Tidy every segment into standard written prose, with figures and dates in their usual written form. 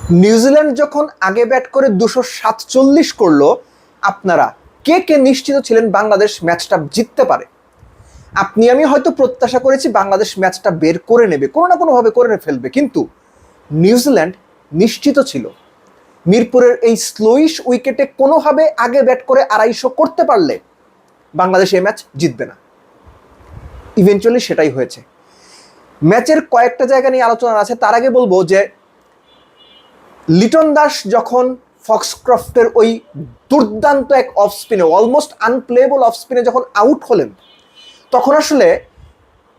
New Zealand যখন আগে bat করে 247 করলো, আপনারা কে কে নিশ্চিত ছিলেন বাংলাদেশ ম্যাচটা জিততে পারে? আপনি আমি হয়তো প্রত্যাশা করেছি বাংলাদেশ ম্যাচটা বের করে নেবে, কোনো না কোনোভাবে করে ফেলবে, কিন্তু নিউজিল্যান্ড নিশ্চিত ছিল মিরপুরের এই স্লোইশ উইকেটে কোনোভাবে আগে ব্যাট করে 250 করতে পারলে বাংলাদেশ এই ম্যাচ জিতবে না। ইভেন্চুয়ালি সেটাই হয়েছে। ম্যাচের কয়েকটা জায়গা নিয়ে আলোচনা আছে, তার আগে বলবো যে লিটন দাস যখন ফক্সক্রফটের ওই দুর্দান্ত এক অফ স্পিনে, অলমোস্ট আনপ্লেয়েবল অফ স্পিনে যখন আউট হলেন, তখন আসলে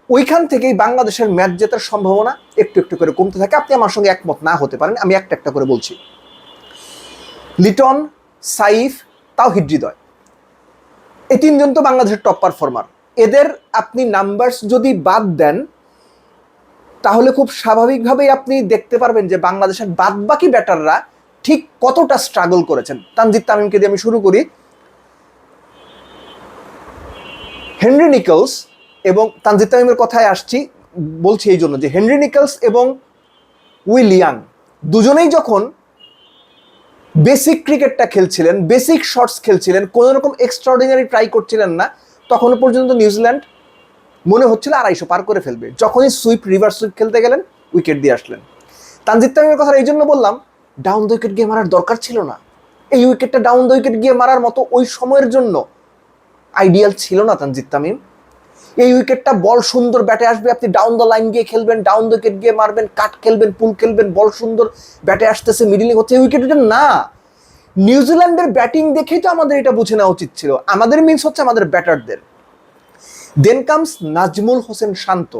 ওইখান থেকেই বাংলাদেশের ম্যাচ জেতার সম্ভাবনা একটু একটু করে কমতে থাকে। আপনি আমার সঙ্গে একমত না হতে পারেন, আমি একটা একটা করে বলছি। লিটন, সাইফ, তাওহিদ হৃদয়, এই তিনজন তো বাংলাদেশের টপ পারফর্মার। এদের আপনি নাম্বারস যদি বাদ দেন তাহলে খুব স্বাভাবিকভাবেই আপনি দেখতে পারবেন যে বাংলাদেশের বাদবাকি ব্যাটাররা ঠিক কতটা স্ট্রাগল করেছেন। তানজিদ তামিমকে দিয়ে আমি শুরু করি। হেনরি নিকলস এবং তানজিদ তামিমের কথায় আসছি, বলছি এই জন্য যে হেনরি নিকলস এবং উইল ইয়াং দুজনেই যখন বেসিক ক্রিকেটটা খেলছিলেন, বেসিক শটস খেলছিলেন, কোনো রকম এক্সট্রাঅর্ডিনারি ট্রাই করছিলেন না, তখনও পর্যন্ত নিউজিল্যান্ড মনে হচ্ছিল 250 পার করে ফেলবে। যখনই সুইপ, রিভার্স সুইপ খেলতে গেলেন, উইকেট দিয়ে আসলেন। তানজিদ তামিমের কথা এই জন্য বললাম, ডাউন দ্য উইকেট গিয়ে মারার দরকার ছিল না। এই উইকেটটা ডাউন দ্য উইকেট গিয়ে মারার মতো ওই সময়ের জন্য আইডিয়াল ছিল না তানজিদ তামিম। এই উইকেটটা বল সুন্দর ব্যাটে আসবে, আপনি ডাউন দ্য লাইন গিয়ে খেলবেন, ডাউন দ্য উইকেট গিয়ে মারবেন, কাট খেলবেন, পুল খেলবেন, বল সুন্দর ব্যাটে আসতেছে, মিডিলিং হচ্ছে, এই উইকেট না। নিউজিল্যান্ডের ব্যাটিং দেখেই তো আমাদের এটা বুঝে নেওয়া উচিত ছিল। আমাদের মিনস হচ্ছে আমাদের ব্যাটারদের। Then comes Najmul Hossain Shanto.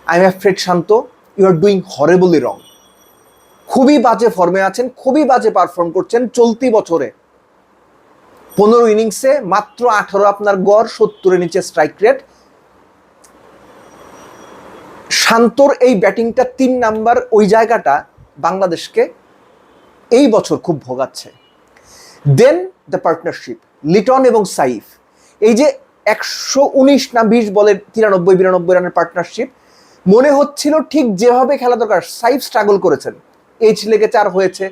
I am afraid Shanto, you are doing horribly wrong. খুবই বাজে ফর্মে আছেন, খুবই বাজে পারফর্ম করছেন। চলতি বছরে 15 ইনিংসে মাত্র 18 আপনার গড়, 70-এর নিচে স্ট্রাইক রেট। শান্তর এই ব্যাটিংটা 3 নাম্বার, ওই জায়গাটা বাংলাদেশকে এই বছর খুব ভোগাচ্ছে। দেন দ্য পার্টনারশিপ লিটন এবং সাইফ, এই যে 119 না 20 বলে 93-92 রানের পার্টনারশিপ, মনে হচ্ছিল ঠিক যেভাবে খেলা দরকার। সাইফ স্ট্রাগল করেছেন, এইচ লেগে 4 হয়েছে,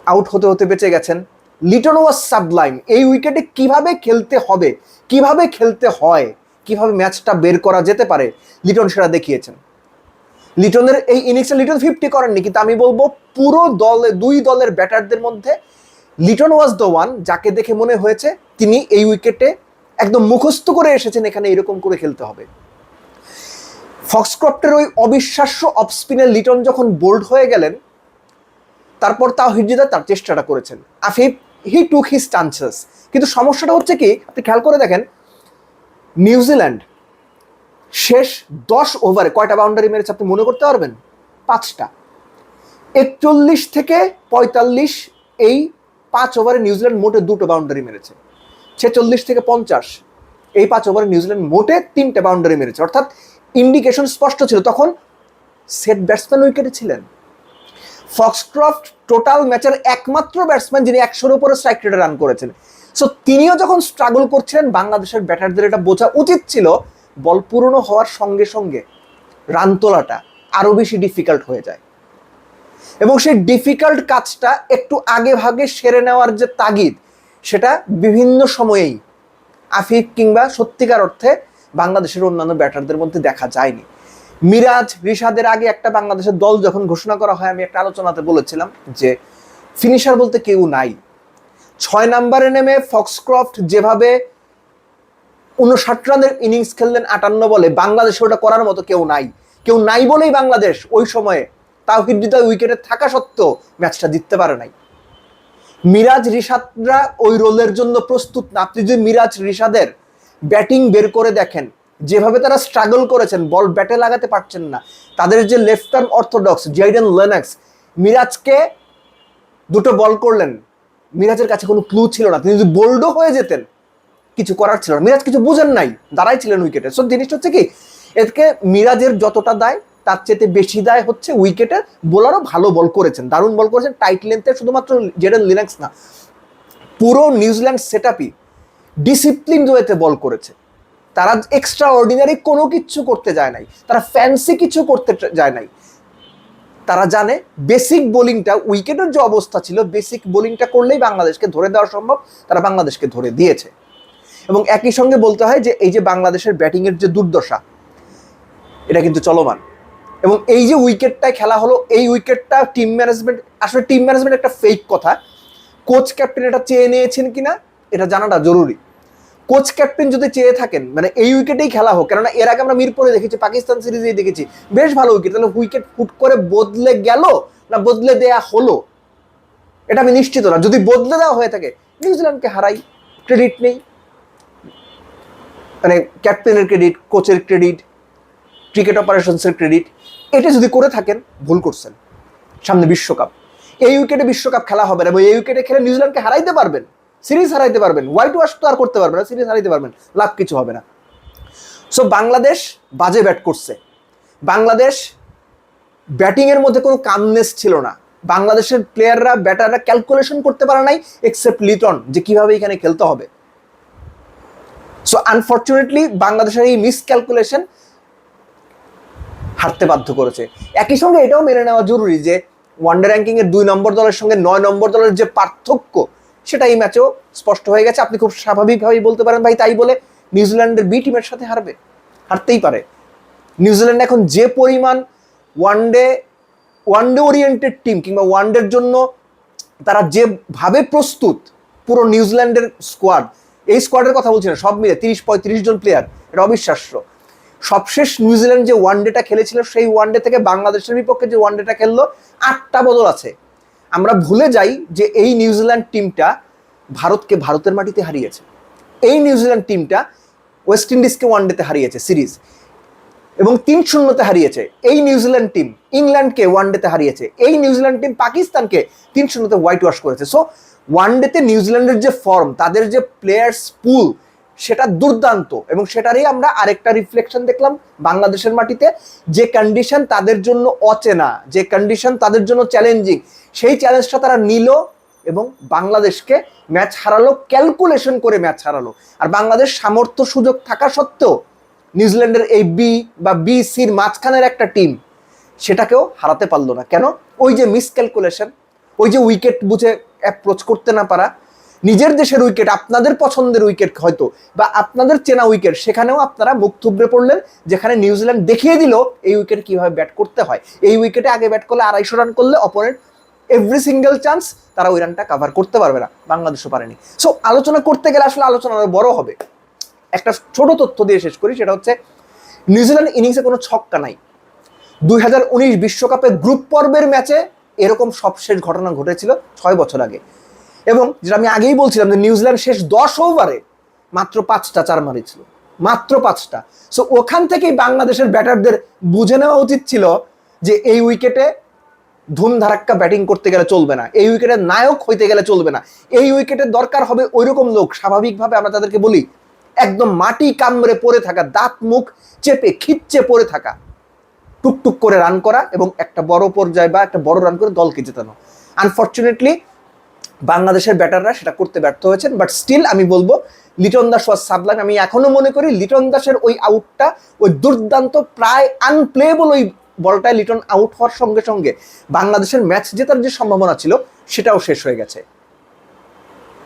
আউট হতে হতে বেঁচে গেছেন। লিটন ওয়াজ সাবলাইম। এই উইকেটে কিভাবে খেলতে হবে, কিভাবে খেলতে হয়, কিভাবে ম্যাচটা বের করা যেতে পারে, লিটন সেটা দেখিয়েছেন। লিটনের এই ইনিংসে লিটন 50 করেননি, কিন্তু আমি বলবো পুরো দলে, দুই দলের ব্যাটারদের মধ্যে লিটন ওয়াজ দ্য ওয়ান যাকে দেখে মনে হয়েছে তিনি এই উইকেটে একদম মুখস্থ করে এসেছেন, এখানে এরকম করে খেলতে হবে। ফক্সক্রফটের ওই অবিশ্বাস্য অফ স্পিনে লিটন যখন বোল্ড হয়ে গেলেন, তারপর তাওহিদ হৃদয় তার চেষ্টাটা করেছেন। আফিফ, হি টুক হিজ চান্সেস। কিন্তু সমস্যাটা হচ্ছে কি, আপনি খেয়াল করে দেখেন নিউজিল্যান্ড শেষ 10 ওভারে কয়টা বাউন্ডারি মেরেছে আপনি মনে করতে পারবেন? 5টা। 41 থেকে 45 এই 5 ওভারে নিউজিল্যান্ড মোটে 2টো বাউন্ডারি মেরেছে। 46 থেকে 50 এই 5 ওভারে নিউজিল্যান্ড মোটে 3টে বাউন্ডারি মেরেছে। অর্থাৎ ইন্ডিকেশন স্পষ্ট ছিল, তখন সেট ব্যাটসম্যান উইকেটে ছিলেন। ফক্সক্রফট টোটাল ম্যাচের একমাত্র ব্যাটসম্যান যিনি 100-এর উপরে স্ট্রাইক রেটে রান করেছেন। সো তিনিও যখন স্ট্রাগল করছিলেন, বাংলাদেশের ব্যাটারদের এটা বোঝা উচিত ছিল বল পুরনো হওয়ার সঙ্গে সঙ্গে রান তোলাটা আরো বেশি ডিফিকাল্ট হয়ে যায়, এবং সেই ডিফিকাল্ট কাজটা একটু আগে ভাগে সেরে নেওয়ার যে তাগিদ, সেটা বিভিন্ন সময়েই আফিফ কিংবা সত্যিকার অর্থে বাংলাদেশের অন্যান্য ব্যাটারদের মধ্যে দেখা যায়নি। মিরাজ, রিশাদের আগে একটা বাংলাদেশের দল যখন ঘোষণা করা হয়, আমি একটা আলোচনাতে বলেছিলাম যে ফিনিশার বলতে কেউ নাই। 6 নম্বরে নেমে ফক্সক্রফট যেভাবে 59 রানের ইনিংস খেললেন 58 বলে, বাংলাদেশে ওটা করার মতো কেউ নাই। কেউ নাই বলেই বাংলাদেশ ওই সময়ে তাওহিদ হৃদয় উইকেটে থাকা সত্ত্বেও ম্যাচটা জিততে পারে নাই। মিরাজ, রিশাদরা ওই রোলের জন্য প্রস্তুত না। আপনি যদি মিরাজ, রিশাদের ব্যাটিং বের করে দেখেন, যেভাবে তারা স্ট্রাগল করেছেন, বল ব্যাটে লাগাতে পারছেন না। তাদের যে left arm orthodox Jayden Lennox, মিরাজকে 2টো বল করলেন, মিরাজের কাছে কোনো ক্লু ছিল না। তিনি যদি বোল্ডও হয়ে যেতেন, কিছু করার ছিল না। মিরাজ কিছু বুঝেন নাই, দাঁড়াই ছিলেন উইকেটে। সো জিনিসটা হচ্ছে কি, এতে মিরাজের যতটা দায় তার চেয়ে বেশি দায় হচ্ছে উইকেটে বোলারও ভালো বল করেছেন, দারুণ বল করেছেন, টাইট লেন্থে। শুধুমাত্র জেডেন লিনেক্স না, পুরো নিউজিল্যান্ড সেট আপই ডিসিপ্লিন ওয়েতে বল করেছে। তারা এক্সট্রা অর্ডিনারি কোনো কিছু করতে যায় নাই, তারা ফ্যান্সি কিছু করতে যায় নাই। তারা জানে বেসিক বোলিংটা, উইকেটের যে অবস্থা ছিল, বেসিক বোলিংটা করলেই বাংলাদেশকে ধরে দেওয়া সম্ভব, তারা বাংলাদেশকে ধরে দিয়েছে। এবং একই সঙ্গে বলতে হয় যে এই যে বাংলাদেশের ব্যাটিংয়ের যে দুর্দশা, এটা কিন্তু চলমান। এবং এই যে উইকেটটায় খেলা হলো, এই উইকেটটা টিম ম্যানেজমেন্ট, আসলে টিম ম্যানেজমেন্ট একটা ফেক কথা, কোচ ক্যাপ্টেন এটা চেয়ে নিয়েছেন কিনা এটা জানাটা জরুরি। কোচ ক্যাপ্টেন যদি চেয়ে থাকেন মানে এই উইকেটেই খেলা হোক, কেননা এর আগে আমরা মিরপুরে দেখেছি, পাকিস্তান সিরিজেই দেখেছি বেশ ভালো উইকেট, তাহলে উইকেট ফুট করে বদলে গেল না বদলে দেয়া হলো এটা আমি নিশ্চিত না। যদি বদলে দেওয়া হয়ে থাকে, নিউজিল্যান্ডকে হারাই, ক্রেডিট নেই, মানে ক্যাপ্টেনের ক্রেডিট, কোচের ক্রেডিট, ক্রিকেট অপারেশনসের ক্রেডিট, এটা যদি করে থাকেন ভুল করছেন। সামনে বিশ্বকাপ, এই উইকেটে বিশ্বকাপ খেলা হবে না, এবং এই উইকেটে খেলে নিউজিল্যান্ডকে হারাইতে পারবেন, সিরিজ হারাইতে পারবেন, হোয়াইট ওয়াশ তো আর করতে পারবেন না, সিরিজ হারাইতে পারবেন, লাভ কিছু হবে না। সো বাংলাদেশ বাজে ব্যাট করছে, বাংলাদেশ ব্যাটিংয়ের মধ্যে কোনো কামনেস ছিল না, বাংলাদেশের প্লেয়াররা ব্যাটাররা ক্যালকুলেশন করতে পারে নাই এক্সেপ্ট লিটন যে কিভাবে এখানে খেলতে হবে। সো আনফর্চুনেটলি বাংলাদেশের এই মিসক্যালকুলেশন হারতে বাধ্য করেছে। একই সঙ্গে এটাও মেনে নেওয়া জরুরি যে ওয়ানডে র্যাঙ্কিং এর 2 নম্বর দলের সঙ্গে 9 নম্বর দলের যে পার্থক্য, সেটা এই ম্যাচেও স্পষ্ট হয়ে গেছে। আপনি খুব স্বাভাবিকভাবেই বলতে পারেন ভাই তাই বলে নিউজিল্যান্ডের বি টিমের সাথে হারতেই পারে। নিউজিল্যান্ড এখন যে পরিমাণ ওয়ানডে ওরিয়েন্টেড টিম, কিংবা ওয়ানডের জন্য তারা যেভাবে প্রস্তুত, পুরো নিউজিল্যান্ডের স্কোয়াড, এই স্কোয়াডের কথা বলছি না, সব মিলে 30-35 জন প্লেয়ার, এটা অবিশ্বাস্য। সবশেষ নিউজিল্যান্ড যে ওয়ানডেটা খেলেছিল, সেই ওয়ানডে থেকে বাংলাদেশের বিপক্ষে যে ওয়ানডেটা খেললো 8টা বদল আছে। আমরা ভুলে যাই যে এই নিউজিল্যান্ড টিমটা ভারতকে ভারতের মাটিতে হারিয়েছে, এই নিউজিল্যান্ড টিমটা ওয়েস্ট ইন্ডিজকে ওয়ানডেতে হারিয়েছে সিরিজ, এবং 3-0 হারিয়েছে। এই নিউজিল্যান্ড টিম ইংল্যান্ডকে ওয়ানডেতে হারিয়েছে, এই নিউজিল্যান্ড টিম পাকিস্তানকে 3-0 হোয়াইট ওয়াশ করেছে। সো ওয়ানডেতে নিউজিল্যান্ডের যে ফর্ম, তাদের যে প্লেয়ার্স পুল, সেটা দুর্দান্ত, এবং সেটারই আমরা আরেকটা রিফ্লেকশন দেখলাম বাংলাদেশের মাটিতে। যে কন্ডিশন তাদের জন্য অচেনা, যে কন্ডিশন তাদের জন্য চ্যালেঞ্জিং, সেই চ্যালেঞ্জটা তারা নিল এবং বাংলাদেশকে ম্যাচ হারালো, ক্যালকুলেশন করে ম্যাচ হারালো। আর বাংলাদেশ সামর্থ্য সুযোগ থাকা সত্ত্বেও নিউজিল্যান্ডের এই বি সির মাঝখানের একটা টিম, সেটাকেও হারাতে পারলো না। কেন? ওই যে মিসক্যালকুলেশন, ওই যে উইকেট বুঝে অ্যাপ্রোচ করতে না পারা, নিজের দেশের উইকেট, আপনাদের পছন্দের উইকেট হয়তো, বা আপনাদের চেনা উইকেট, সেখানেও আপনারা মুখ থুবড়ে পড়লেন, যেখানে নিউজিল্যান্ড দেখিয়ে দিল এই উইকেটে কীভাবে ব্যাট করতে হয়। এই উইকেটে আগে ব্যাট করলে 250 রান করলে অপোনেন্ট এভরি সিঙ্গেল চান্স তারা ওই রানটা কাভার করতে পারবে না, বাংলাদেশও পারেনি। সো আলোচনা করতে গেলে আসলে আলোচনা বড় হবে। একটা ছোট তথ্য দিয়ে শেষ করি, সেটা হচ্ছে নিউজিল্যান্ড ইনিংসে কোনো ছক্কা নাই। 2019 বিশ্বকাপে গ্রুপ পর্বের ম্যাচে এরকম সবশেষ ঘটনা ঘটেছিল 6 বছর আগে। এবং যেটা আমি আগেই বলছিলাম যে নিউজিল্যান্ড শেষ 10 ওভারে মাত্র 5টা 4 মারিছিল, মাত্র 5টা। সো ওখান থেকেই বাংলাদেশের ব্যাটারদের বুঝে নেওয়া উচিত ছিল যে এই উইকেটে ধুমধারাক্কা ব্যাটিং করতে গেলে চলবে না, এই উইকেটের নায়ক হইতে গেলে চলবে না, এই উইকেটের দরকার হবে ওইরকম লোক, স্বাভাবিকভাবে আমরা তাদেরকে বলি একদম মাটি কামড়ে পড়ে থাকা, দাঁত মুখ চেপে খিচ্চে পড়ে থাকা, টুকটুক করে রান করা এবং একটা বড় পর্যায়ে বা একটা বড় রান করে দলকে জেতানো। আনফর্চুনেটলি বাংলাদেশের ব্যাটাররা সেটা করতে ব্যর্থ হয়েছেন। বাট স্টিল আমি বলবো লিটন দাস ওয়াজ সাবলাইম। আমি এখনো মনে করি লিটন দাসের ওই আউটটা, ওই দুর্দান্ত প্রায় আনপ্লেয়েবল ওই বলটায় লিটন আউট হওয়ার সঙ্গে সঙ্গে বাংলাদেশের ম্যাচ জেতার যে সম্ভাবনা ছিল সেটাও শেষ হয়ে গেছে।